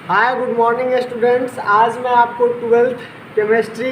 Hi good morning students. आज मैं आपको 12th केमिस्ट्री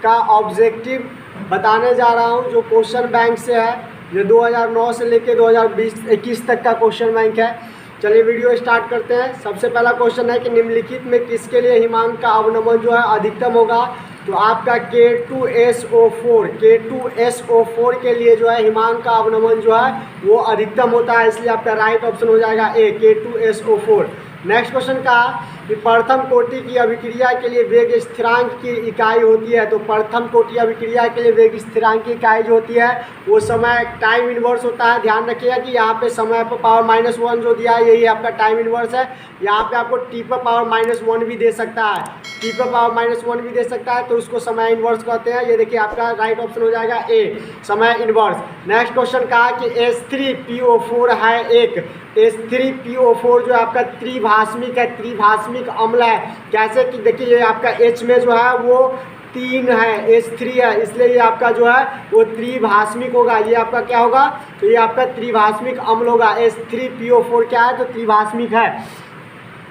का ऑब्जेक्टिव बताने जा रहा हूं जो क्वेश्चन बैंक से है। ये 2009 से लेके 2020-21 तक का क्वेश्चन बैंक है। चलिए वीडियो स्टार्ट करते हैं। सबसे पहला क्वेश्चन है कि निम्नलिखित में किसके लिए हिमांक का अवनमन जो है अधिकतम होगा। तो आपका K2SO4 के लिए जो है हिमांक का अवनमन जो है वो अधिकतम होता है, इसलिए आपका राइट ऑप्शन हो जाएगा ए, K2SO4। नेक्स्ट क्वेश्चन का कि प्रथम कोटि की अभिक्रिया के लिए वेग स्थिरांक की इकाई होती है। तो प्रथम कोटि अभिक्रिया के लिए वेग स्थिरांक की इकाई जो होती है वो समय टाइम इनवर्स होता है। ध्यान रखिएगा कि यहाँ पे समय पर पावर -1 जो दिया है यही आपका टाइम इनवर्स है। यहाँ पे आपको टी पर पावर -1 भी दे सकता है, टी पर पावर -1 भी दे सकता है, तो उसको समय इनवर्स कहते हैं। ये देखिए आपका राइट ऑप्शन हो जाएगा ए, समय इनवर्स। नेक्स्ट क्वेश्चन कहा कि H3PO4 है एक, H3PO4 जो आपका त्रिभाषमिक है, त्रिभाषमिक अम्ल है। कैसे कि देखिए ये आपका H में जो है वो 3 है, H3 है, इसलिए ये आपका जो है वो त्रिभाषमिक होगा। ये आपका क्या होगा, तो ये आपका त्रिभाषमिक अम्ल होगा। H3PO4 क्या है, तो त्रिभाषमिक है,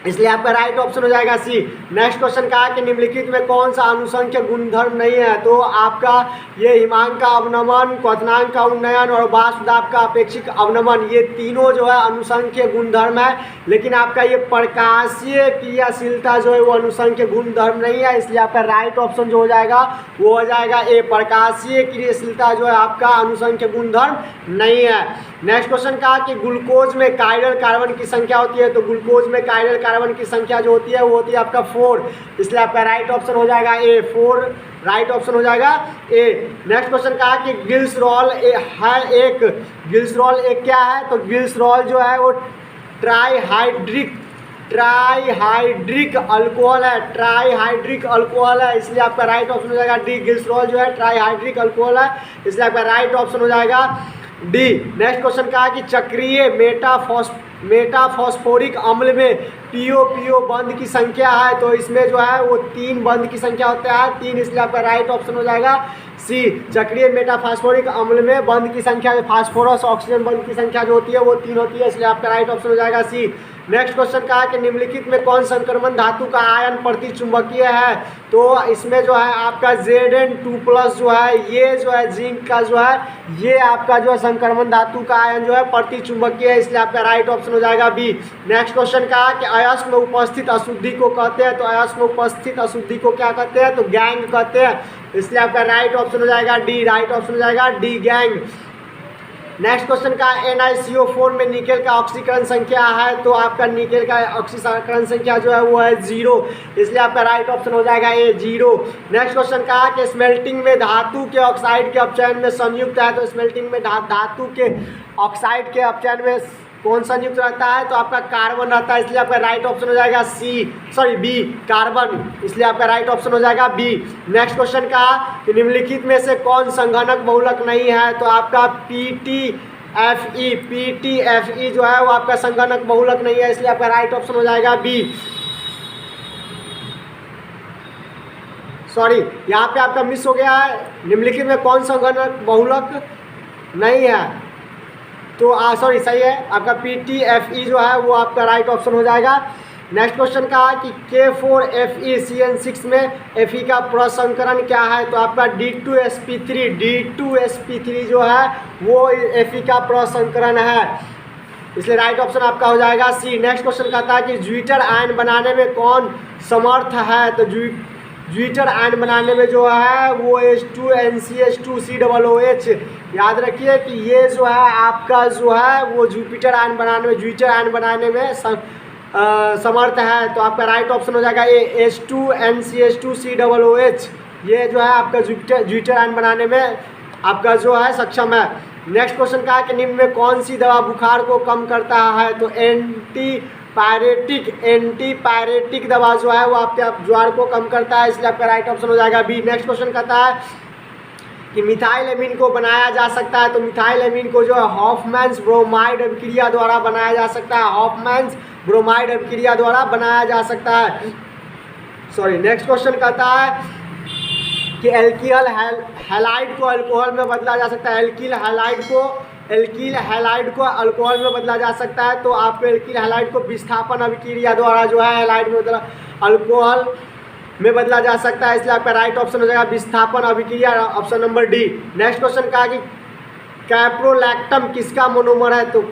इसलिए आपका राइट ऑप्शन हो जाएगा सी। नेक्स्ट क्वेश्चन कहा कि निम्नलिखित में कौन सा अनुसंख्य गुणधर्म नहीं है। तो आपका ये हिमांक का अवनमन, क्वथनांक का उन्नयन और वाष्प दाब का अपेक्षिक अवनमन, ये तीनों जो है अनुसंख्य गुणधर्म है, लेकिन आपका ये प्रकाशीय क्रियाशीलता जो है वो अनुसंख्य गुणधर्म नहीं है, इसलिए आपका राइट ऑप्शन जो हो जाएगा वो हो जाएगा ए, प्रकाशीय क्रियाशीलता जो है आपका अनुसंख्य गुणधर्म नहीं है। नेक्स्ट क्वेश्चन कहा कि ग्लूकोज में कायरल कार्बन की संख्या होती है। तो ग्लूकोज में कायरल कार्बन की संख्या जो होती है वो होती है आपका 4, इसलिए आपका राइट ऑप्शन हो जाएगा ए, 4 राइट ऑप्शन हो जाएगा ए। नेक्स्ट क्वेश्चन कहा कि ग्लिसरॉल है एक, ग्लिसरॉल एक क्या है, तो ग्लिसरॉल जो है वो ट्राईहाइड्रिक अल्कोहल है, ट्राईहाइड्रिक अल्कोहल है, इसलिए आपका राइट ऑप्शन हो जाएगा डी। ग्लिसरॉल जो है ट्राईहाइड्रिक अल्कोहल है, इसलिए आपका राइट ऑप्शन हो जाएगा डी। नेक्स्ट क्वेश्चन कहा कि चक्रीय मेटाफॉस्फोरिक अम्ल में PO बंध की संख्या है। तो इसमें जो है वो 3 बंध की संख्या होता है, 3, इसलिए आपका राइट ऑप्शन हो जाएगा सी। चक्रीय मेटाफॉस्फोरिक अम्ल में बंध की संख्या, फास्फोरस ऑक्सीजन बंध की संख्या जो होती है वो 3 होती है, इसलिए आपका राइट ऑप्शन हो जाएगा सी। नेक्स्ट क्वेश्चन कहा कि निम्नलिखित में कौन संक्रमण धातु का आयन प्रतिचुंबकीय है। तो इसमें जो है आपका Zn2+ जो है, ये जो है जिंक का जो है ये आपका जो है संक्रमण धातु का आयन जो है प्रतिचुंबकीय है, इसलिए आपका राइट ऑप्शन हो जाएगा बी। नेक्स्ट क्वेश्चन कहा कि अयस्क में उपस्थित अशुद्धि को कहते हैं। तो अयस्क में उपस्थित अशुद्धि को क्या कहते हैं, तो गैंग कहते हैं, इसलिए आपका राइट ऑप्शन हो जाएगा डी, राइट ऑप्शन हो जाएगा डी, गैंग। नेक्स्ट क्वेश्चन का NiCO4 में निकेल का ऑक्सीकरण संख्या है। तो आपका निकेल का ऑक्सीकरण संख्या जो है वो है 0, इसलिए आपका राइट ऑप्शन हो जाएगा ए, 0। नेक्स्ट क्वेश्चन कहा कि स्मेल्टिंग में धातु के ऑक्साइड के अपचयन में संयुक्त है। तो स्मेल्टिंग में धातु के ऑक्साइड के अपचयन में कौन सा संयुक्त रहता है, तो आपका कार्बन रहता है, इसलिए आपका राइट ऑप्शन हो जाएगा बी, कार्बन, इसलिए आपका राइट ऑप्शन हो जाएगा बी। नेक्स्ट क्वेश्चन का कि निम्नलिखित में से कौन संघनक बहुलक नहीं है। तो आपका PTFE जो है वो आपका संघनक बहुलक नहीं है, इसलिए आपका राइट ऑप्शन हो जाएगा बी। सॉरी, यहाँ पे आपका मिस हो गया है, निम्नलिखित में कौन संघनक बहुलक नहीं है। तो सॉरी, सही है, आपका PTFE जो है वो आपका राइट ऑप्शन हो जाएगा। नेक्स्ट क्वेश्चन का कि K4FeCN6 में Fe का प्रसंकरण क्या है। तो आपका D2sp3 जो है वो Fe का प्रसंकरण है, इसलिए राइट ऑप्शन आपका हो जाएगा सी। नेक्स्ट क्वेश्चन कहता है कि ज्विटर आयन बनाने में कौन समर्थ है। तो ज्विटर आयन बनाने में जो है वो H2NCH2COOH, याद रखिए कि ये जो है आपका जो है वो ज्विटर आयन बनाने में समर्थ है। तो आपका राइट ऑप्शन हो जाएगा ए, H2NCH2COOH, ये जो है आपका ज्विटर आयन बनाने में आपका जो है सक्षम है। नेक्स्ट क्वेश्चन का कि निम्न में कौन सी दवा बुखार को कम करता है। तो एंटीपायरेटिक दवा जो है वो आपके ज्वार को कम करता है, इसलिए आपका राइट ऑप्शन हो जाएगा बी। नेक्स्ट क्वेश्चन कहता है कि मिथाइल एमीन को बनाया जा सकता है। तो मिथाइल एमीन को जो है हॉफमैन्स ब्रोमाइड अभिक्रिया द्वारा बनाया जा सकता है, हॉफमैन्स ब्रोमाइड अभिक्रिया द्वारा बनाया जा सकता है। सॉरी, नेक्स्ट क्वेश्चन कहता है कि एल्किल हैलाइड को अल्कोहल में बदला जा सकता है, एल्किल हैलाइड को एल्कील हैलाइड को अल्कोहल में बदला जा सकता है, तो आपको एल्कील हैलाइड को विस्थापन अभिक्रिया द्वारा जो है हैलाइड में अल्कोहल में बदला जा सकता है, इसलिए आपका राइट ऑप्शन हो जाएगा विस्थापन अभिक्रिया, option number D. Next question कहा कि कैप्रोलैक्टम किसका मोनोमर है, तो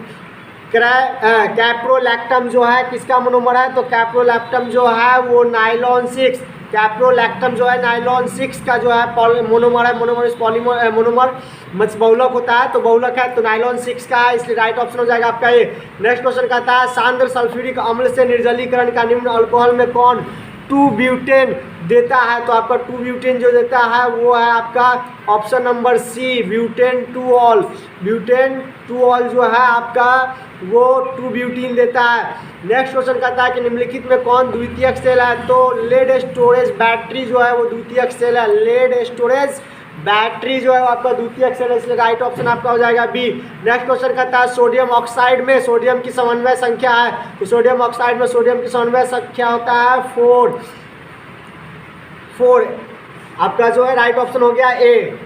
कैप्रोलैक्टम जो है किसका मोनोमर है, तो कैप्रोलैक्टम जो है वो नाइलॉन 6, कैप्रोलैक्टम जो है नाइलॉन 6 का जो है मोनोमर है। मोनोमर इस पॉलीमर मोनोमर बहुलक होता है, तो बहुलक है तो नाइलॉन 6 का है, इसलिए राइट ऑप्शन हो जाएगा आपका ये। नेक्स्ट क्वेश्चन कहता है सांद्र सल्फ्यूरिक अम्ल से निर्जलीकरण का निम्न अल्कोहल में कौन 2 ब्यूटेन देता है, तो आपका 2 ब्यूटेन जो देता है वो है आपका option number C butane 2 ol. Butane 2 ol जो है आपका वो 2 ब्यूटीन देता है। नेक्स्ट क्वेश्चन कहता है कि निम्नलिखित में कौन द्वितीयक सेल है, तो लेड स्टोरेज बैटरी जो है वो द्वितीयक सेल है। लेड स्टोरेज बैटरी जो है वो आपका द्वितीयक सेल है, इसलिए राइट ऑप्शन आपका हो जाएगा बी। नेक्स्ट क्वेश्चन कहता है सोडियम ऑक्साइड में सोडियम की समन्वय संख्या है, तो सोडियम ऑक्साइड में सोडियम की समन्वय संख्या होता है 4 आपका जो है राइट ऑप्शन हो गया ए।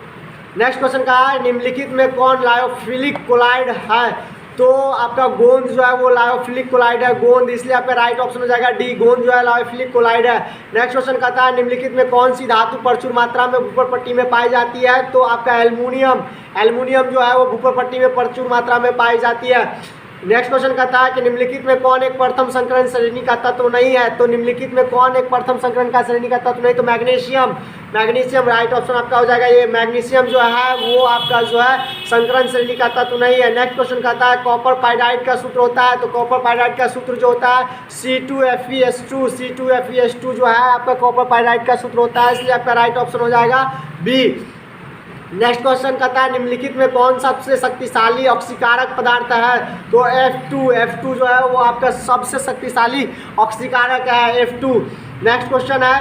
नेक्स्ट क्वेश्चन कहा है निम्नलिखित में कौन लायोफिलिक कोलाइड है, तो आपका गोंद जो है वो लायोफिलिक कोलाइड है, गोंद, इसलिए आपका राइट ऑप्शन हो जाएगा डी, गोंद जो है लायोफिलिक कोलाइड है। नेक्स्ट क्वेश्चन कहता है निम्नलिखित में कौन सी धातु प्रचुर मात्रा में भूपर पट्टी में पाई जाती है, तो आपका एल्युमिनियम, एल्युमिनियम जो है वो भूपर पट्टी में प्रचुर मात्रा में पाई जाती है। नेक्स्ट क्वेश्चन कहता है कि निम्नलिखित में कौन एक प्रथम संकरण श्रेणी का तत्व नहीं है, तो निम्नलिखित में कौन एक प्रथम संकरण का श्रेणी का तत्व नहीं, तो मैग्नीशियम, मैग्नीशियम राइट ऑप्शन आपका हो जाएगा ये। मैग्नीशियम जो है वो आपका जो है संकरण श्रेणी का तत्व नहीं है। नेक्स्ट क्वेश्चन कहता है कॉपर पाइडाइड का सूत्र होता है, तो कॉपर पाइडाइड का सूत्र जो होता है C2FeS2, C2FeS2 जो है आपका कॉपर पाइडाइड का सूत्र होता है, इसलिए आपका राइट ऑप्शन हो जाएगा बी। नेक्स्ट क्वेश्चन कहता है निम्नलिखित में कौन सबसे शक्तिशाली ऑक्सीकारक पदार्थ है, तो F2 जो है वो आपका सबसे शक्तिशाली ऑक्सीकारक है F2। नेक्स्ट क्वेश्चन है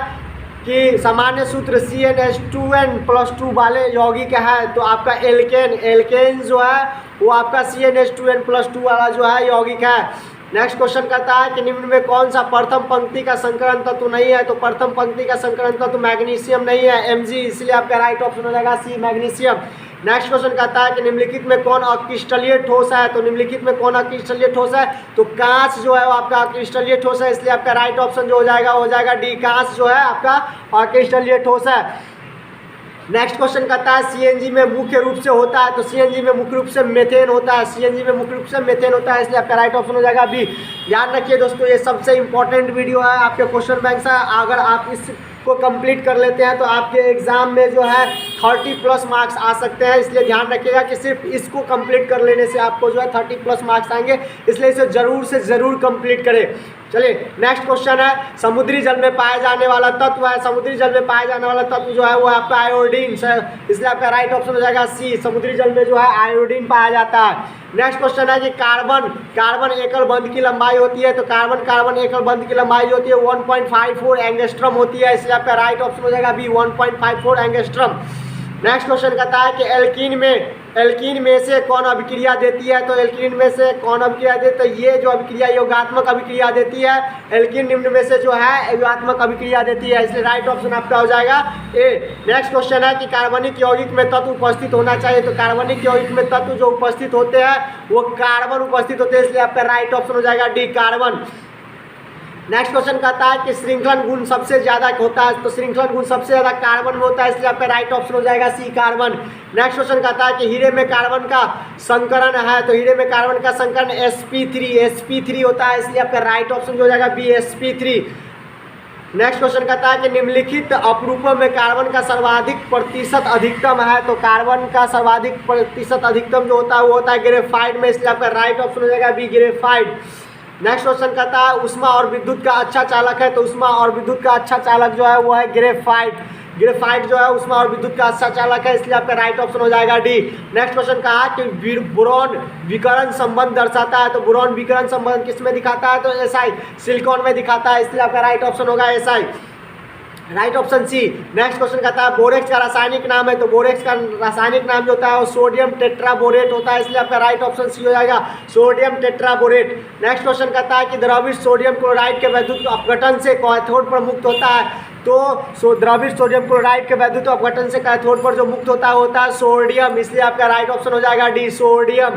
कि सामान्य सूत्र CnH2n+2 वाले यौगिक है, तो आपका एल्केन जो है वो आपका CnH2n+2 वाला जो है यौगिक है। नेक्स्ट क्वेश्चन कहता है कि निम्न में कौन सा प्रथम पंक्ति का संकरण तत्व नहीं है, तो प्रथम पंक्ति का संकरण तत्व मैग्नीशियम नहीं है Mg, इसलिए आपका राइट ऑप्शन हो जाएगा सी मैग्नीशियम। नेक्स्ट क्वेश्चन कहता है कि निम्नलिखित में कौन अक्रिस्टलीय ठोस है, तो निम्नलिखित में कौन अक्रिस्टलीय ठोस है, तो कांच जो है वो आपका अक्रिस्टलीय ठोस है, इसलिए आपका राइट ऑप्शन जो हो जाएगा डी, कांच जो है आपका अक्रिस्टलीय ठोस है। नेक्स्ट क्वेश्चन कहता है सीएनजी में मुख्य रूप से होता है, तो सीएनजी में मुख्य रूप से मेथेन होता है, सीएनजी में मुख्य रूप से मेथेन होता है, इसलिए आपका राइट ऑप्शन हो जाएगा बी। ध्यान रखिए दोस्तों ये सबसे इंपॉर्टेंट वीडियो है आपके क्वेश्चन बैंक से, अगर आप इसको कंप्लीट कर लेते हैं तो आपके एग्जाम में जो है 30+ मार्क्स आ सकते हैं, इसलिए ध्यान रखिएगा कि सिर्फ इसको कंप्लीट कर लेने से आपको जो है 30+ मार्क्स आएंगे, इसलिए इसे ज़रूर से ज़रूर कंप्लीट करें। चलिए नेक्स्ट क्वेश्चन है समुद्री जल में पाया जाने वाला तत्व है, समुद्री जल में पाया जाने वाला तत्व जो है वो आपका आयोडीन, इसलिए आपका राइट ऑप्शन हो जाएगा सी, समुद्री जल में जो है आयोडीन पाया जाता है। नेक्स्ट क्वेश्चन है कि कार्बन एकल बंध की लंबाई होती है, तो कार्बन एकल बंध की लंबाई जो होती है 1.54 एंगस्ट्रम होती है, इसलिए आपका राइट ऑप्शन हो जाएगा बी 1.54 एंगस्ट्रम। नेक्स्ट क्वेश्चन कहता है कि एल्कीन में से कौन अभिक्रिया देती है, तो एल्कीन में से कौन अभिक्रिया देती है, तो ये जो अभिक्रिया योगात्मक अभिक्रिया देती है, एल्कीन निम्न में से जो है योगात्मक अभिक्रिया देती है, इसलिए राइट ऑप्शन आपका हो जाएगा ए। नेक्स्ट क्वेश्चन है कि कार्बनिक यौगिक में तत्व उपस्थित होना चाहिए, तो कार्बनिक यौगिक में तत्व जो उपस्थित होते हैं वो कार्बन उपस्थित होते हैं, इसलिए आपका राइट ऑप्शन हो जाएगा डी, कार्बन। नेक्स्ट क्वेश्चन कहता है कि श्रृंखलन गुण सबसे ज़्यादा होता है, तो श्रृंखलन गुण सबसे ज़्यादा कार्बन में होता है, इसलिए आपका राइट ऑप्शन हो जाएगा सी, कार्बन। नेक्स्ट क्वेश्चन कहता है कि हीरे में कार्बन का संकरण है, तो हीरे में कार्बन का संकरण sp3 होता है, इसलिए आपका राइट ऑप्शन जो हो जाएगा बी, sp3। नेक्स्ट क्वेश्चन कहता है कि निम्नलिखित अपरूपों में कार्बन का सर्वाधिक प्रतिशत अधिकतम है, तो कार्बन का सर्वाधिक प्रतिशत अधिकतम जो होता है वो होता है ग्रेफाइट में, इसलिए आपका राइट ऑप्शन हो जाएगा बी, ग्रेफाइट। नेक्स्ट क्वेश्चन कहता है उष्मा और विद्युत का अच्छा चालक है, तो उष्मा और विद्युत का अच्छा चालक जो है वो है ग्रेफाइट जो है उष्मा और विद्युत का अच्छा चालक है, इसलिए आपका राइट ऑप्शन हो जाएगा डी। नेक्स्ट क्वेश्चन कहा कि बोरॉन विकर्ण संबंध दर्शाता है, तो बोरॉन विकर्ण संबंध किस में दिखाता है, तो SI सिलिकॉन में दिखाता है, इसलिए आपका राइट ऑप्शन होगा SI, right option C. Next question कहता है बोरेक्स का रासायनिक नाम है, तो बोरेक्स का रासायनिक नाम जो होता है वो सोडियम टेट्राबोरेट होता है, इसलिए आपका राइट ऑप्शन सी हो जाएगा, सोडियम टेट्राबोरेट। नेक्स्ट क्वेश्चन कहता है कि द्रवित सोडियम क्लोराइड के वैद्युत अपघटन से कैथोड पर मुक्त होता है, तो द्रवित सोडियम क्लोराइड के वैद्युत अपघटन से कैथोड पर जो मुक्त होता है सोडियम, इसलिए आपका राइट ऑप्शन हो जाएगा डी सोडियम।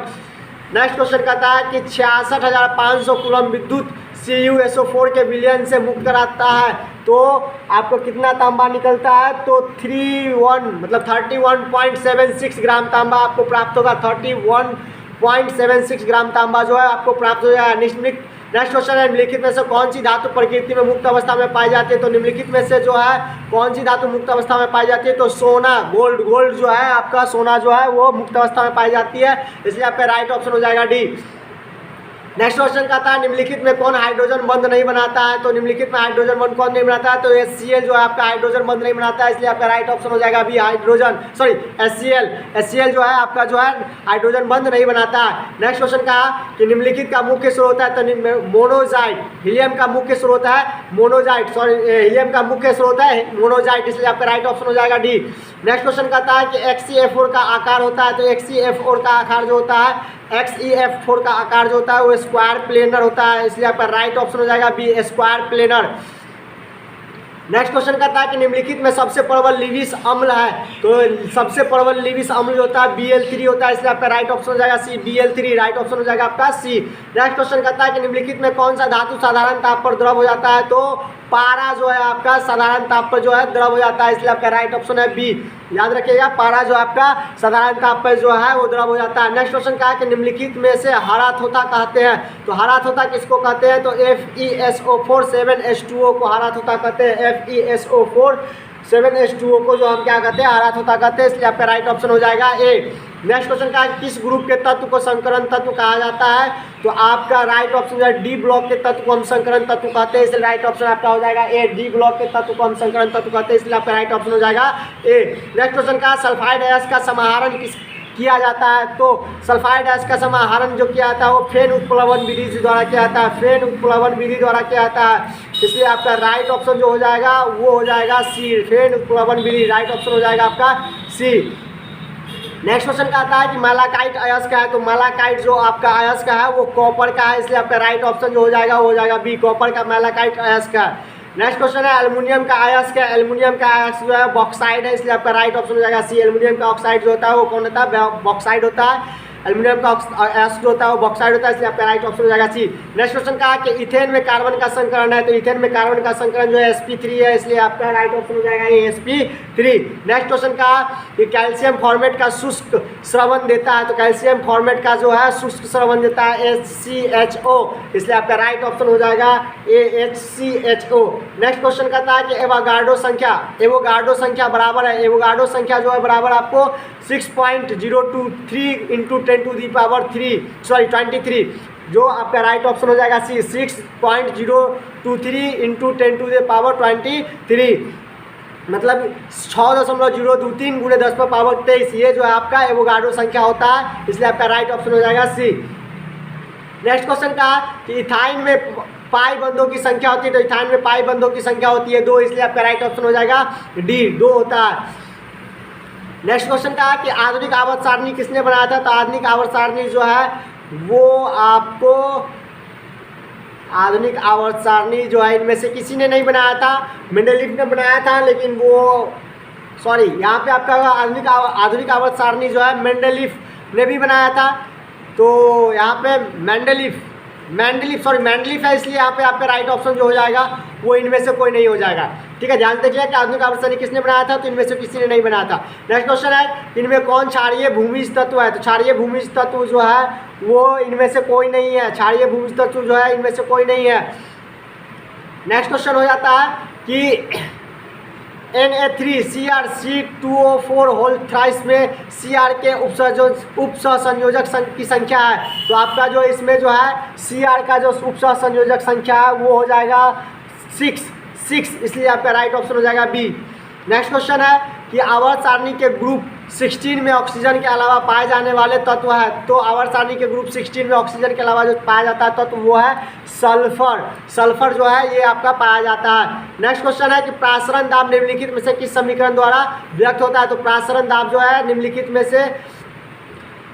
नेक्स्ट क्वेश्चन कहता है कि 66,500 कूलम विद्युत CuSO4 के विलयन से मुक्त कराता है तो आपको कितना तांबा निकलता है, तो 31.76 ग्राम तांबा आपको प्राप्त होगा। 31.76 ग्राम तांबा जो है आपको प्राप्त हो जाएगा। नेक्स्ट क्वेश्चन है निम्नलिखित में से कौन सी धातु प्रकृति में मुक्त अवस्था में पाई जाती है, तो निम्नलिखित में से जो है कौन सी धातु मुक्त अवस्था में पाई जाती है, तो सोना, गोल्ड जो है आपका सोना जो है वो मुक्त अवस्था में पाई जाती है, इसलिए आपका राइट ऑप्शन हो जाएगा डी। नेक्स्ट क्वेश्चन कहता है निम्नलिखित में कौन हाइड्रोजन बंध नहीं बनाता है, तो निम्नलिखित में हाइड्रोजन बंध कौन नहीं बनाता है, तो HCl जो है आपका हाइड्रोजन बंध नहीं बनाता है, इसलिए आपका राइट ऑप्शन हो जाएगा बी HCl जो है आपका जो है हाइड्रोजन बंध नहीं बनाता है। नेक्स्ट क्वेश्चन कहा कि निम्नलिखित का मुख्य स्रोत है, तो मोनोजाइट, हीलियम का मुख्य स्रोत है मोनोजाइट, हीलियम का मुख्य स्रोत है मोनोजाइट, इसलिए आपका राइट ऑप्शन हो जाएगा डी। नेक्स्ट क्वेश्चन कहता है कि XeF4 का आकार होता है, तो XeF4 का आकार जो होता है XeF4 का आकार जो होता है वो स्क्वायर प्लेनर होता है, इसलिए आपका राइट ऑप्शन हो जाएगा B square planar. Next question कहता है कि निम्नलिखित में सबसे प्रबल लिविस अम्ल है, तो सबसे प्रबल लिविस अम्ल जो होता है Bl3 होता है, इसलिए आपका राइट ऑप्शन हो जाएगा सी Bl3, राइट ऑप्शन हो जाएगा आपका सी। नेक्स्ट क्वेश्चन कहता है कि निम्नलिखित में कौन सा धातु साधारण ताप पर द्रव हो जाता है, तो पारा जो है आपका साधारण ताप पर जो है द्रव हो जाता है, इसलिए आपका राइट ऑप्शन है बी। याद रखिएगा पारा जो आपका साधारण ताप पर जो है वो द्रव हो जाता है। नेक्स्ट क्वेश्चन कहा है कि निम्नलिखित में से हरा थोथा कहते हैं, तो हरा थोथा किसको कहते हैं, तो FeSO4 7H2O को हरा थोथा कहते हैं। FeSO4 7H2O को जो हम क्या कहते हैं हरा थोथा कहते हैं, इसलिए आपका राइट ऑप्शन हो जाएगा ए। नेक्स्ट क्वेश्चन का किस ग्रुप के तत्व को संकरण तत्व कहा जाता है, तो आपका राइट ऑप्शन जो है डी ब्लॉक के तत्व को हम संकरण तत्व कहते हैं, इसलिए राइट ऑप्शन आपका हो जाएगा ए। डी ब्लॉक के तत्व को हम संकरण तत्व कहते हैं, इसलिए आपका राइट ऑप्शन हो जाएगा ए। नेक्स्ट क्वेश्चन का सल्फाइड गैस का समाहरण किया जाता है, तो सल्फाइड गैस का समाहरण जो किया जाता है वो फेन उत्प्लवन विधि द्वारा किया जाता है, फेन उत्प्लवन विधि द्वारा किया जाता है, इसलिए आपका राइट ऑप्शन जो हो जाएगा वो हो जाएगा सी, फेन उत्प्लवन विधि, राइट ऑप्शन हो जाएगा आपका सी। नेक्स्ट क्वेश्चन का आता है कि मैलाकाइट अयस्क है, तो मैलाकाइट जो आपका अयस्क है वो कॉपर का है, इसलिए आपका राइट ऑप्शन जो हो जाएगा वो हो जाएगा बी, कॉपर का मैलाकाइट अयस्क है। नेक्स्ट क्वेश्चन है एल्युमिनियम का अयस्क है, एल्युमिनियम का अयस्क जो है बॉक्साइड है, इसलिए आपका राइट ऑप्शन हो जाएगा सी। एल्युमिनियम का ऑक्साइड जो होता है वो कौन होता है, बॉक्साइड होता है। एल्युमिनियम का अयस्क जो होता है वो बॉक्साइड होता है, इसलिए आपका राइट ऑप्शन हो जाएगा सी। नेक्स्ट क्वेश्चन कहा कि इथेन में कार्बन का संकरण है, तो इथेन में कार्बन का संकरण जो है sp3 है, इसलिए आपका राइट ऑप्शन हो जाएगा ये sp3। नेक्स्ट क्वेश्चन कहा कि कैल्शियम फॉर्मेट का शुष्क स्रवण देता है, तो कैल्शियम फॉर्मेट का जो है शुष्क स्रवण देता है HCHO, इसलिए आपका राइट ऑप्शन हो जाएगा HCHO। नेक्स्ट क्वेश्चन कहता है कि एवोगाड्रो संख्या बराबर है, एवोगाड्रो संख्या जो है बराबर आपको 6.023 इंटू 10⁻³ जो आपका राइट ऑप्शन हो जाएगा सी, 6.023 इंटू 10⁻23, मतलब 6.023 गुणे 10⁻23, ये जो है आपका एवोगाड्रो संख्या होता है, इसलिए आपका राइट ऑप्शन हो जाएगा सी। नेक्स्ट क्वेश्चन का कि इथाइन में पाई बंधों की संख्या होती है, तो इथाइन में पाई बंधों की संख्या होती है 2, इसलिए आपका राइट ऑप्शन हो जाएगा डी, 2 होता है। नेक्स्ट क्वेश्चन का कि आधुनिक आवर्त सारणी किसने बनाया था, तो आधुनिक आवर्त सारणी जो है वो आपको आधुनिक आवर्त सारणी जो है इनमें से किसी ने नहीं बनाया था, मेंडलीफ ने बनाया था, लेकिन वो सॉरी यहाँ पे आपका आधुनिक आवर्त सारणी जो है मेंडलीफ ने भी बनाया था, तो यहाँ पे मेंडलीफ है, इसलिए यहाँ पे आपका राइट ऑप्शन जो हो जाएगा वो इनमें से कोई नहीं हो जाएगा। ठीक है, ध्यान देखिए कि आधुनिक आवर्त सारणी किसने बनाया था, तो इनमें से किसी ने नहीं बनाया था। नेक्स्ट क्वेश्चन है इनमें कौन क्षारीय भूमिज तत्व है, तो क्षारीय भूमिज तत्व जो है वो इनमें से कोई नहीं है, क्षारीय भूमिज तत्व जो है इनमें से कोई नहीं है। नेक्स्ट क्वेश्चन हो जाता है कि Na3CrC2O4 होल थ्राइस में Cr के उपसहसंयोजक की संख्या है, तो आपका जो इसमें जो है Cr का जो उपसहसंयोजक संख्या है वो हो जाएगा 6, इसलिए आपका राइट ऑप्शन हो जाएगा बी। नेक्स्ट क्वेश्चन है कि आवर्त सारणी के ग्रुप 16 में ऑक्सीजन के अलावा पाए जाने वाले तत्व है, तो आवर्त सारणी के ग्रुप 16 में ऑक्सीजन के अलावा जो पाया जाता है तत्व वो है सल्फर जो है ये आपका पाया जाता है। नेक्स्ट क्वेश्चन है कि प्रासरण दाब निम्नलिखित में से किस समीकरण द्वारा व्यक्त होता है, तो प्रासरण दाब जो है निम्नलिखित में से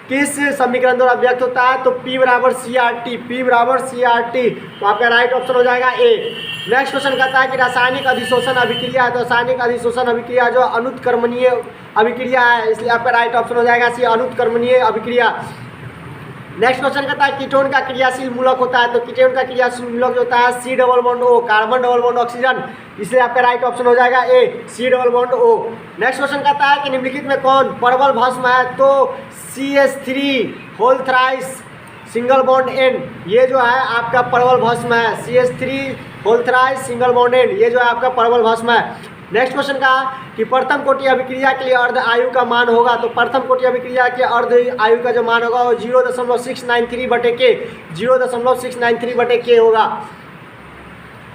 किस समीकरण द्वारा व्यक्त होता है, तो P बराबर CRT, P बराबर CRT, तो आपका राइट ऑप्शन हो जाएगा ए। नेक्स्ट क्वेश्चन कहता है कि रासायनिक अधिशोषण अभिक्रिया है, तो रासायनिक अधिशोषण अभिक्रिया जो अनुत्क्रमणीय अभिक्रिया है, इसलिए आपका राइट ऑप्शन हो जाएगा सी, अनुत्क्रमणीय अभिक्रिया। नेक्स्ट क्वेश्चन कहता है कीटोन का क्रियाशील मूलक होता है, तो कीटोन का क्रियाशील मूलक जो होता है C double bond O, carbon double bond oxygen, इसलिए आपका राइट ऑप्शन हो जाएगा ए, C double bond O। Next question कहता है कि निम्नलिखित में कौन परवल भस्म है, तो CH3 whole thrice single bond N, ये जो है आपका परवल भस्म है, CH3 whole thrice single bond N, ये जो है आपका परवल भस्म है। नेक्स्ट क्वेश्चन का कि प्रथम कोटि अभिक्रिया के लिए अर्ध आयु का मान होगा, तो प्रथम कोटि अभिक्रिया के अर्ध आयु का जो मान होगा वो 0.693 बटे के, 0.693 बटे के होगा,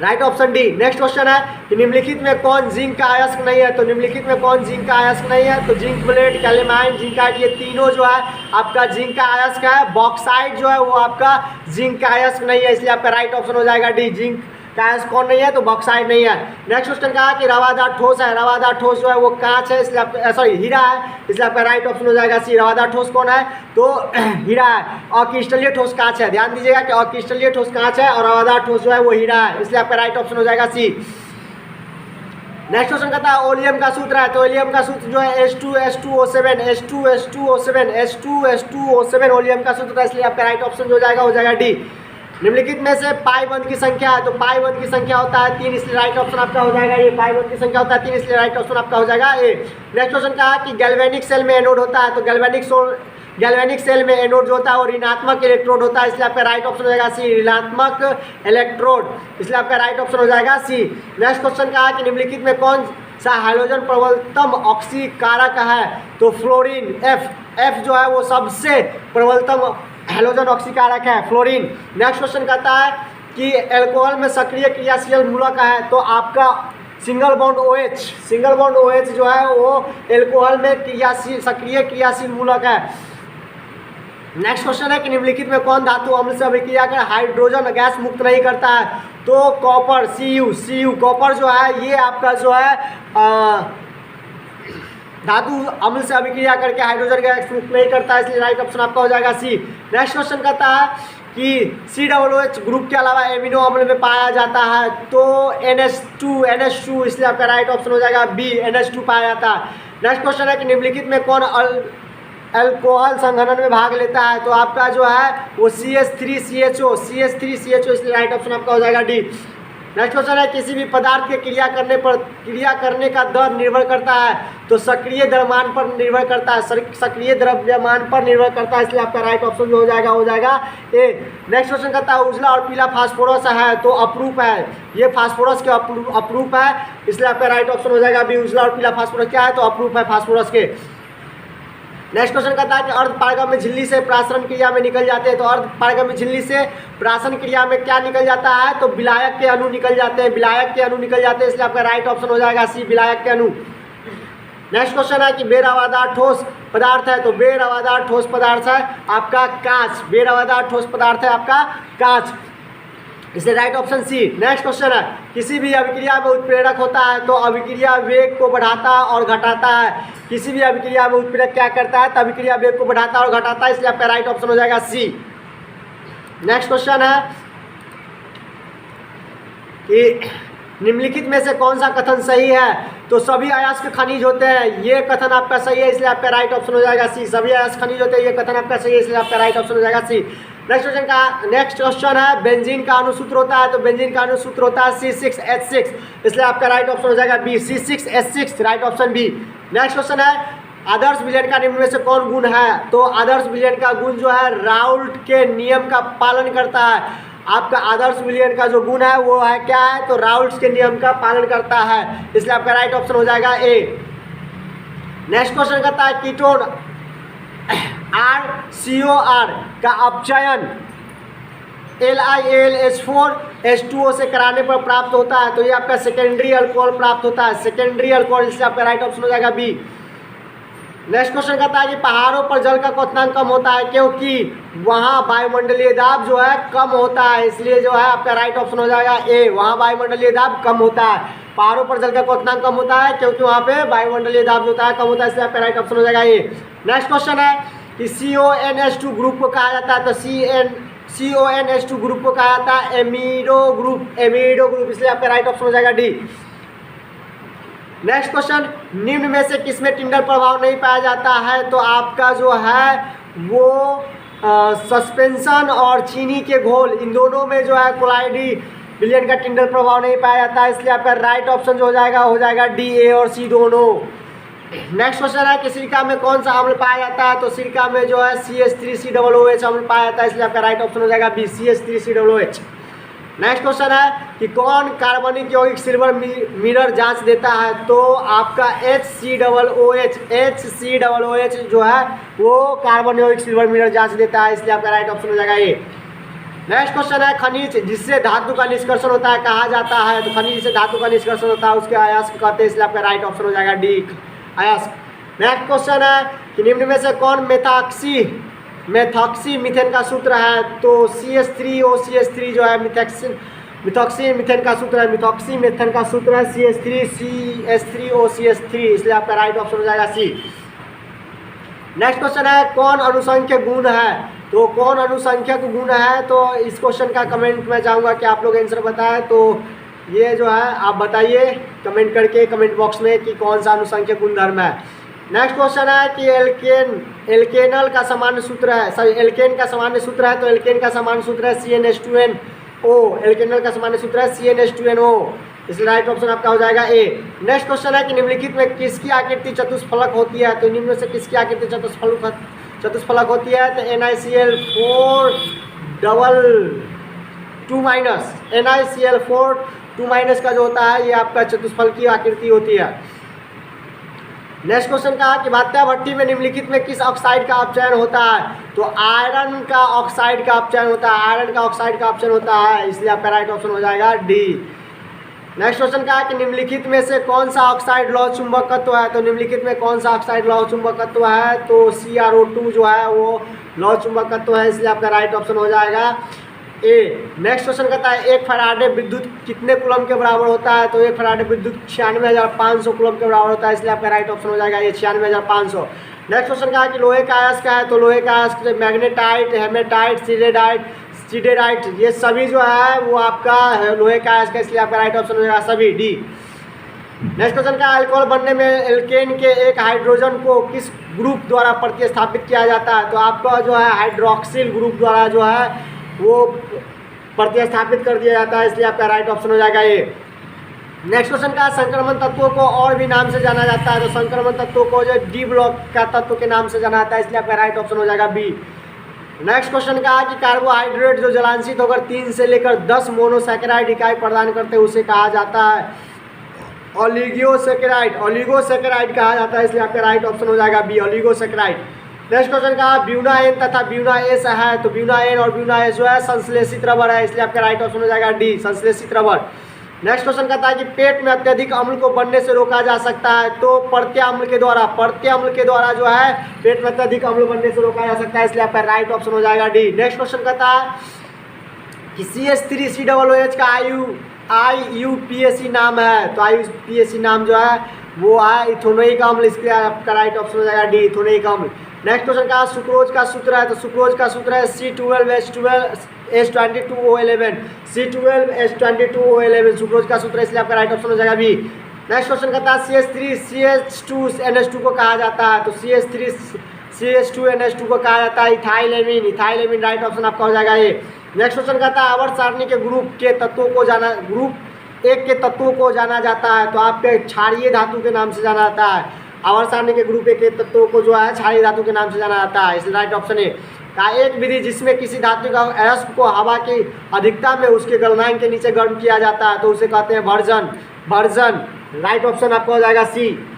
right option D. Next question है कि निम्नलिखित में कौन जिंक का अयस्क नहीं है, तो निम्नलिखित में कौन जिंक का अयस्क नहीं है, तो जिंक ब्लेड, कैलेमाइन, जिंकाइट, ये तीनों जो है आपका जिंक का अयस्क है। बॉक्साइट जो है वो आपका जिंक का अयस्क नहीं है, इसलिए आपका राइट ऑप्शन हो जाएगा डी, जिंक का अयस्क कौन नहीं है, तो बॉक्साइट नहीं है। नेक्स्ट क्वेश्चन कहा कि रवादार ठोस है, रवादार ठोस जो है वो कांच है, इसलिए आप सॉरी हीरा है, इसलिए आपका राइट ऑप्शन हो जाएगा सी। रवादार ठोस कौन है, तो हीरा है। अक्रिस्टलीय ठोस कांच है, ध्यान दीजिएगा कि अक्रिस्टलीय ठोस कांच है और रवादार ठोस जो है वो हीरा है, इसलिए आपका राइट ऑप्शन हो जाएगा सी। नेक्स्ट क्वेश्चन कहता है ओलियम का सूत्र है, तो ओलियम का सूत्र जो है H2S2O7, H2S2O7, H2S2O7 ओलियम का सूत्र है, इसलिए आपका राइट ऑप्शन जो हो जाएगा डी। निम्नलिखित में से पाई बंद की संख्या है, तो पाई बंद की संख्या होता है 3, इसलिए राइट ऑप्शन आपका हो जाएगा ये, पाई बंद की संख्या होता है 3, इसलिए राइट ऑप्शन आपका हो जाएगा ए। नेक्स्ट क्वेश्चन कहा कि गैल्वेनिक सेल में एनोड होता है, तो गैल्वेनिक सेल में एनोड जो होता है वो ऋणात्मक इलेक्ट्रोड होता है, इसलिए आपका राइट ऑप्शन हो जाएगा सी, ऋणात्मक इलेक्ट्रोड, इसलिए आपका राइट ऑप्शन हो जाएगा सी। नेक्स्ट क्वेश्चन कहा कि निम्नलिखित में कौन सा हाइड्रोजन प्रबलतम ऑक्सीकारक है, तो फ्लोरीन, F जो है वो सबसे प्रबलतम हैलोजन ऑक्सीकारक है, फ्लोरीन। नेक्स्ट क्वेश्चन कहता है कि अल्कोहल में सक्रिय क्रियाशील मूलक है, तो आपका सिंगल बॉन्ड OH जो है वो अल्कोहल में सक्रिय क्रियाशील मूलक है। नेक्स्ट क्वेश्चन है कि निम्नलिखित में कौन धातु अम्ल से अभिक्रिया कर हाइड्रोजन गैस मुक्त नहीं करता है, तो कॉपर, Cu कॉपर जो है ये आपका जो है धातु अम्ल से अभिक्रिया करके हाइड्रोजन गैस मुक्त नहीं करता है, इसलिए राइट ऑप्शन आपका हो जाएगा सी। नेक्स्ट क्वेश्चन कहता है कि COOH ग्रुप के अलावा एमिनो अम्ल में पाया जाता है, तो NH2, इसलिए आपका राइट ऑप्शन हो जाएगा बी, NH2 पाया जाता है। नेक्स्ट क्वेश्चन है कि निम्नलिखित में कौन अल्कोहल संघनन में भाग लेता है, तो आपका जो है वो CH3CHO, इसलिए राइट ऑप्शन आपका हो जाएगा डी। नेक्स्ट क्वेश्चन है किसी भी पदार्थ के क्रिया करने का दर निर्भर करता है, तो सक्रिय द्रव्यमान पर निर्भर करता है, सक्रिय द्रव्यमान पर निर्भर करता है, इसलिए आपका राइट ऑप्शन जो हो जाएगा ए। नेक्स्ट क्वेश्चन कहता है उजला और पीला फास्फोरस है, तो अपरूप है, ये फास्फोरस के अपरूप है, इसलिए आपका राइट ऑप्शन हो जाएगा बी, उजला और पीला फास्फोरस क्या है, तो अपरूप है फास्फोरस के। नेक्स्ट क्वेश्चन कहता है कि अर्ध पारगम्य झिल्ली से प्राशन क्रिया में निकल जाते हैं, तो अर्ध पारगम्य झिल्ली से प्राशन क्रिया में क्या निकल जाता है, तो विलायक के अणु निकल जाते हैं, इसलिए आपका राइट ऑप्शन हो जाएगा सी, विलायक के अणु। नेक्स्ट क्वेश्चन है कि बेरवादार ठोस पदार्थ है, तो बेरवादार ठोस पदार्थ है आपका कांच, बेरवादार ठोस पदार्थ है आपका कांच, इसलिए right option C. Next question है किसी भी अभिक्रिया में उत्प्रेरक होता है, तो अभिक्रिया वेग को बढ़ाता और घटाता है, किसी भी अभिक्रिया में उत्प्रेरक क्या करता है, तो अभिक्रिया वेग को बढ़ाता और घटाता है, इसलिए आपका राइट ऑप्शन हो जाएगा सी। नेक्स्ट क्वेश्चन है कि निम्नलिखित में से कौन सा कथन सही है, तो सभी अयस्क खनिज होते हैं, ये कथन आपका सही है, इसलिए आपका राइट ऑप्शन हो जाएगा सी। सभी अयस्क खनिज होते हैं, ये कथन आपका सही है, इसलिए आपका राइट ऑप्शन हो जाएगा सी। नेक्स्ट क्वेश्चन है बेंजीन का अणुसूत्र होता है, तो बेंजीन का अणुसूत्र होता है C6H6, इसलिए आपका राइट ऑप्शन हो जाएगा B, C6H6, right option B. Next question है आदर्श विलयन का निम्न में से कौन गुण है, तो आदर्श विलयन का गुण जो है राउल्ट के नियम का पालन करता है, आपका आदर्श विलयन का जो गुण है वो है क्या है, तो राउल्ट के नियम का पालन करता है, इसलिए आपका राइट ऑप्शन हो जाएगा ए। नेक्स्ट क्वेश्चन कहता है कीटोन RCOR का अपचयन LiAlH4H2O से कराने पर प्राप्त होता है, तो ये आपका सेकेंडरी अल्कोहल प्राप्त होता है, सेकेंडरी अल्कोहल, इसलिए आपका राइट ऑप्शन हो जाएगा बी। नेक्स्ट क्वेश्चन कहता है कि पहाड़ों पर जल का क्वथनांक कम होता है, क्योंकि वहाँ वायुमंडलीय दाब जो है कम होता है, इसलिए जो है आपका राइट ऑप्शन हो जाएगा ए, वहाँ वायुमंडलीय दाब कम होता है। पहाड़ों पर जल का क्वथनांक कम होता है क्योंकि वहाँ पे वायुमंडलीय दाब जो होता है कम होता है, इसलिए आपका राइट ऑप्शन हो जाएगा ए। नेक्स्ट क्वेश्चन है कि CONH2 ग्रुप को कहा जाता है, तो CONH2 ग्रुप को कहा जाता है एमिडो ग्रुप, एमिडो ग्रुप, इसलिए आपका राइट ऑप्शन हो जाएगा डी। नेक्स्ट क्वेश्चन, निम्न में से किसमें टिंडल प्रभाव नहीं पाया जाता है, तो आपका जो है वो सस्पेंशन और चीनी के घोल, इन दोनों में जो है कोलाइडी विलयन का टिंडल प्रभाव नहीं पाया जाता है, इसलिए आपका राइट ऑप्शन जो हो जाएगा डी, ए और सी दोनों। नेक्स्ट क्वेश्चन है कि सिरका में कौन सा अम्ल पाया जाता है, तो सिरका में जो है CH3COOH अम्ल पाया जाता है, इसलिए आपका राइट ऑप्शन हो जाएगा बी, CH3COOH। नेक्स्ट क्वेश्चन है कि कौन कार्बनिक यौगिक सिल्वर मिरर जांच देता है, तो आपका HCOOH जो है वो कार्बन यौगिक सिल्वर मिरर जांच देता है, इसलिए आपका राइट ऑप्शन हो जाएगा ए। नेक्स्ट क्वेश्चन है खनिज जिससे धातु का निष्कर्षण होता है कहा जाता है, तो खनिज जिससे धातु का निष्कर्षण होता है उसके अयस्क कहते हैं, इसलिए आपका राइट ऑप्शन हो जाएगा डी, अयस्क। नेक्स्ट क्वेश्चन है कि निम्न में से कौन मेथॉक्सी मीथेन का सूत्र है, तो CH3OCH3 जो है मिथॉक्सी मीथेन का सूत्र है, मिथॉक्सी मीथेन का सूत्र है CH3OCH3, इसलिए आपका राइट ऑप्शन हो जाएगा सी। नेक्स्ट क्वेश्चन है कौन अनुसंख्यक गुण है, तो कौन अनुसंख्यक गुण है, तो इस क्वेश्चन का कमेंट में चाहूँगा कि आप लोग आंसर बताएं, तो ये जो है आप बताइए कमेंट करके कमेंट बॉक्स में कि कौन सा अनुसंख्यक गुणधर्म है। नेक्स्ट क्वेश्चन है कि एल्केनल का सामान्य सूत्र है, सॉरी एल्केन का सामान्य सूत्र है, तो एल्केन का सामान्य सूत्र है CnH2nO, एल्केनल का सामान्य सूत्र है CnH2nO, इसलिए राइट ऑप्शन आपका हो जाएगा ए। नेक्स्ट क्वेश्चन है कि निम्नलिखित में किसकी आकृति चतुष्फलक होती है, तो निम्न में से किसकी आकृति चतुष्फलक होती है, तो NiCl4 का जो होता है ये आपका चतुष्फल की आकृति होती है। नेक्स्ट क्वेश्चन कहा कि भात्या भट्टी में निम्नलिखित में किस ऑक्साइड का अपचयन होता है, तो आयरन का ऑक्साइड का अपचयन होता है, आयरन का ऑक्साइड का अपचयन होता है, इसलिए आपका राइट ऑप्शन हो जाएगा डी। नेक्स्ट क्वेश्चन कहा कि निम्नलिखित में से कौन सा ऑक्साइड लौह चुंबकत्व है, तो निम्नलिखित में कौन सा ऑक्साइड लौह चुंबकत्व है, तो CrO2 जो है वो लौह चुंबकत्व है, इसलिए आपका राइट ऑप्शन हो जाएगा ए। नेक्स्ट क्वेश्चन कहता है एक फैराडे विद्युत कितने कूलम के बराबर होता है, तो एक फैराडे विद्युत 96,500 कूलम के बराबर होता है, इसलिए आपका राइट ऑप्शन हो जाएगा ये 96,500। नेक्स्ट क्वेश्चन कहा कि लोहे का अयस्क है, तो लोहे का अयस्क मैग्नेटाइट, हेमेटाइट, सिडेराइट ये सभी जो है वो आपका लोहे का अयस्क है, इसलिए आपका राइट ऑप्शन हो जाएगा सभी डी। नेक्स्ट क्वेश्चन का अल्कोहल बनने में एल्केन के एक हाइड्रोजन को किस ग्रुप द्वारा प्रतिस्थापित किया जाता है, तो आपका जो है हाइड्रोक्सिल ग्रुप द्वारा जो है वो प्रतिस्थापित कर दिया जाता है, इसलिए आपका राइट ऑप्शन हो जाएगा ये। नेक्स्ट क्वेश्चन का संक्रमण तत्वों को और भी नाम से जाना जाता है, तो संक्रमण तत्वों को जो डी ब्लॉक का तत्व के नाम से जाना जाता है, इसलिए आपका राइट ऑप्शन हो जाएगा बी। नेक्स्ट क्वेश्चन का कि कार्बोहाइड्रेट जो जलांशित होकर 3 से लेकर 10 मोनोसैकेराइड इकाई प्रदान करते हैं उसे कहा जाता है ओलिगोसैकेराइड कहा जाता है, इसलिए आपका राइट ऑप्शन हो जाएगा बी, ओलिगोसैकेराइड। नेक्स्ट क्वेश्चन का ब्यूना एन तथा ब्यूना एस है, तो ब्यूना एन और ब्यूना एस जो है संश्लेषित रबर है, इसलिए आपका राइट ऑप्शन हो जाएगा डी, संश्लेषित रबर। नेक्स्ट क्वेश्चन कहता है कि पेट में अत्यधिक अम्ल को बनने से रोका जा सकता है, तो प्रत्याम्ल के द्वारा जो है पेट में अत्यधिक अम्ल बनने से रोका जा सकता है, इसलिए आपका राइट ऑप्शन हो जाएगा डी। नेक्स्ट क्वेश्चन कहता है कि CH3COOH का IUPAC नाम है, तो IUPAC नाम जो है वो है इथोनोइक अम्ल, इसके आपका राइट ऑप्शन हो जाएगा डी, इथोनोइक अम्ल। नेक्स्ट क्वेश्चन का सुक्रोज का सूत्र है, तो सुक्रोज का सूत्र है C12H22O11, C12H22O11 सुक्रोज का सूत्र है, इसलिए आपका राइट ऑप्शन हो जाएगा बी। नेक्स्ट क्वेश्चन कहता है CH3CH2NH2 को कहा जाता है, तो CH2NH2 को कहा जाता है इथाइलेमिन, राइट ऑप्शन आपका हो जाएगा ये। नेक्स्ट क्वेश्चन कहता है आवर्त सारणी के ग्रुप एक के तत्वों को जाना जाता है, तो आपके क्षारीय धातु के नाम से जाना जाता है, आवर्त सारणी के ग्रुप एक के तत्वों को जो है क्षारीय धातु के नाम से जाना जाता है, इसलिए राइट ऑप्शन है। का एक विधि जिसमें किसी धातु का अयस्क को हवा की अधिकता में उसके गलनांक के नीचे गर्म किया जाता है, तो उसे कहते हैं भर्जन, राइट ऑप्शन आपका हो जाएगा सी।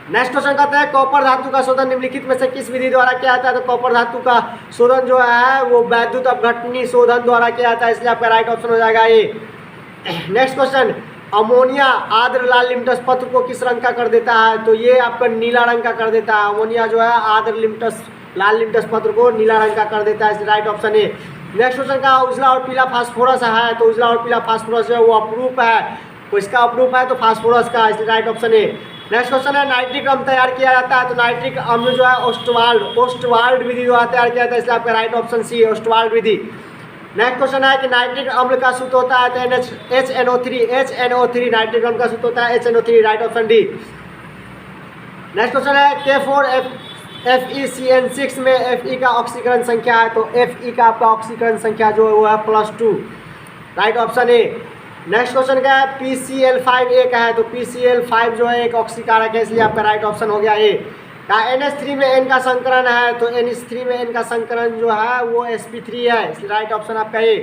नेक्स्ट क्वेश्चन कहते हैं कॉपर धातु का शोधन निम्नलिखित में से किस विधि द्वारा किया जाता है, तो कॉपर धातु का शोधन जो है वो वैद्युत अपघटनी शोधन द्वारा किया जाता है, इसलिए आपका राइट ऑप्शन हो जाएगा ए। नेक्स्ट क्वेश्चन अमोनिया आर्द्र लाल लिप्टस पत्र को किस रंग का कर देता है, तो ये आपका नीला रंग का कर देता है, अमोनिया जो है आर्द्र लाल लिप्टस पत्र को नीला रंग का कर देता है, इसलिए right option A. Next question का उजला और पीला फास्फोरस है, तो उजला और पीला फास्फोरस जो है वो अपरूप है, तो इसका प्रूफ है तो फास्फोरस का, इसलिए right option A. Next question है नाइट्रिक अम्ल तैयार किया जाता है तो नाइट्रिक अम्ल जो है ओस्टवाल्ड विधि द्वारा तैयार किया जाता है, इसलिए आपका राइट ऑप्शन सी है, ओस्टवाल्ड विधि। नेक्स्ट क्वेश्चन है कि नाइट्रिक अम्ल का सूत्र होता है तो HNO3 नाइट्रिक अम्ल का सूत्र होता है HNO3, right option D. Next question है K4FeCN6 में Fe का ऑक्सीकरण संख्या है तो Fe का आपका ऑक्सीकरण संख्या जो है वो है +2, right option A. Next question क्या है PCl5 ए का है तो PCl5 जो है एक ऑक्सीकारक है, इसलिए आपका राइट ऑप्शन हो गया ए। का NH3 में N का संकरण है तो NH3 में N का संकरण जो है वो sp3 है, इसलिए राइट ऑप्शन आपका ए।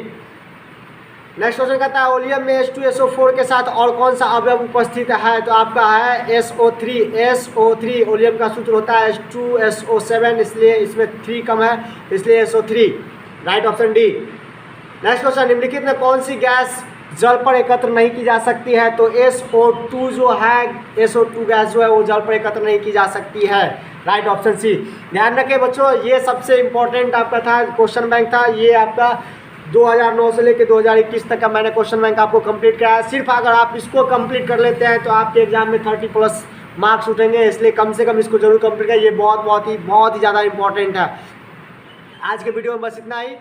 नेक्स्ट क्वेश्चन कहता है ओलियम में H2SO4 के साथ और कौन सा अवयव उपस्थित है तो आपका है SO3। ओलियम का सूत्र होता है H2SO7, इसलिए इसमें 3 कम है, इसलिए SO3, right option D. Next question निम्नलिखित में कौन सी गैस जल पर एकत्र नहीं की जा सकती है तो SO2 जो है, SO2 गैस जो है वो जल पर एकत्र नहीं की जा सकती है, राइट ऑप्शन सी। ध्यान रखें बच्चों, ये सबसे इम्पोर्टेंट आपका था क्वेश्चन बैंक था, ये आपका 2009 से लेकर 2021 तक का मैंने क्वेश्चन बैंक आपको कंप्लीट कराया। सिर्फ अगर आप इसको कंप्लीट कर लेते हैं तो आपके एग्जाम में 30+ मार्क्स उठेंगे, इसलिए कम से कम इसको जरूर कंप्लीट करें, ये बहुत ही ज़्यादा इंपॉर्टेंट है। आज के वीडियो में बस इतना ही।